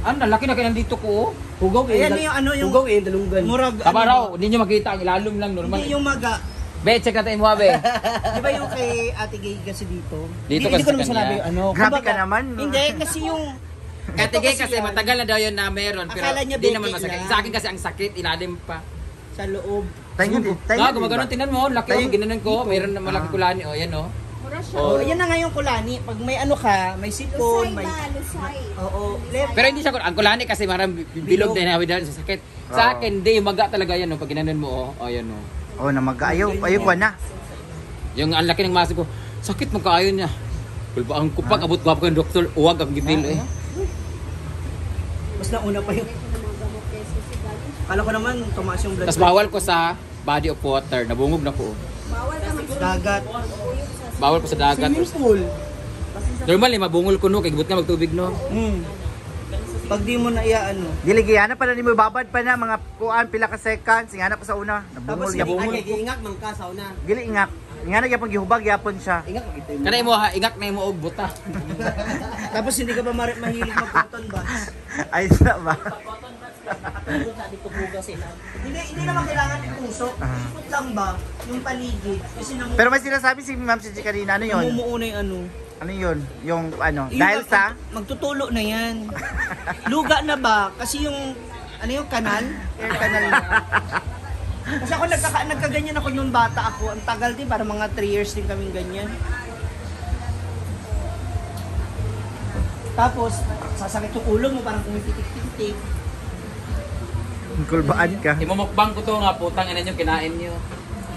Ano, laki na kayo nandito ko. Hugaw Ayan yung ano yung... Hugaw yung dalunggan. Murag... Kabaraw, hindi nyo makita. Ang ilalom lang normal. Hindi yung maga. Be, check natin mo, be. Di ba yung kay Ate Gay kasi dito? Dito Hindi kasi ko naman sa sinabi kanya. ano. Grabe kumbaga, ka naman. Hindi, kasi yung... Katigay kasi yan, matagal na daw yun na meron. Pero Akala niya di naman beke masakit. lang. Sa akin kasi ang sakit, ilalim pa. Sa loob. Tayo din. Tayo din. Gumagano, tinan mo. Laki Tayo- ako, ginanon ko. Mayroon na malaki kulani. O, yan o. Oh, yan na nga yung kulani. Pag may ano ka, may sipon, may... Lusay. Oo, left. Pero hindi siya, ang kulani kasi marang bilog din hawi dahil sa sakit. Sa akin, hindi. Yung maga talaga yan o. Pag ginanon mo, o. O, yan o. Oh, na ayaw ko na. Yung ang laki ng maso ko, sakit magkaayon niya. Kulpa ang kupag, abot ko yung doktor, uwag ang gibil eh. Mas nauna pa yun. Kala ko naman, tumaas yung blood. Tapos bawal ko sa body of water, nabungog na ko. Bawal ka Dagat. Bawal ko sa dagat. Swimming pool. Normal eh, mabungol ko no, kay gibot nga magtubig no. Pag di mo na ano. Diligiyana pa na ni mo babad pa na mga kuan pila ka seconds, ingana pa sa una. Tapos Nabungol. ingak man ka sa una. Dili ingak. Ingana gyapon gihubag yapon siya. Ingak kita mo. Kanay mo ha, ingak na mo og buta. Tapos hindi ka ba mahilig magputon ba? Ay sa ba? Hindi naman kailangan itusok. Ikot lang ba yung paligid? Kasi Pero may sinasabi si Ma'am Cici kanina, ano yun? namumuo na yung ano. Ano yun? Yung ano? Yung Dahil sa? magtutulo na yan. Luga na ba? Kasi yung ano yung kanal? Air canal na. Kasi ako nagkaganyan ako yung bata ako. Ang tagal din, para mga 3 years din kaming ganyan. Tapos, sasakit yung ulo mo, parang pumipitik-pitik. Kulbaan ka. Imumukbang ko to nga, putang ina nyo, kinain nyo.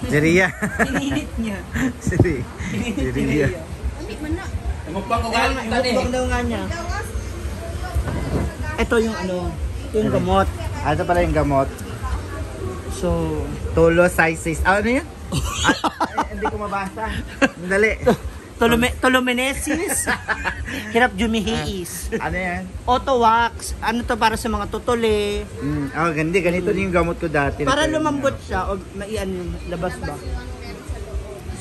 Jeria. Pinilit niya. Siri. Pinilit Jeria. niya. Hindi man na. Imukbang ko Kaya galing nga, tani. imukbang daw nga niya. Ito yung ano, yung gamot. Ano pala yung gamot? So, Tolo sizes. Ano yun? Hindi ko mabasa. Dali. Tolomenesis. Hirap jumihiis. Ano yan? Auto wax. Ano to para sa mga tutuli. Ganito din yung gamot ko dati. Para lumambot siya o maian yung labas ba.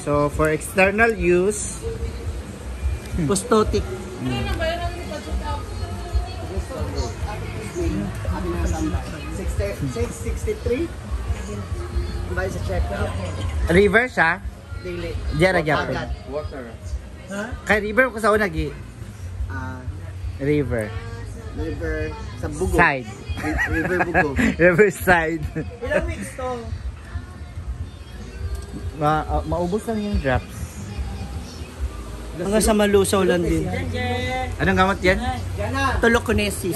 So, for external use, Prostotic. 663. Ba sa check-up? river siya. Daily. Diyan na gyapon. Agad. Water. Ha? Kay river ko sa una gi. River. River sa Bugog. Side. River Bugog. River side. Ilang weeks to? Maubos lang yung drops. Hanggang sa malusaw lang din. Anong gamot yan? Toloconesis.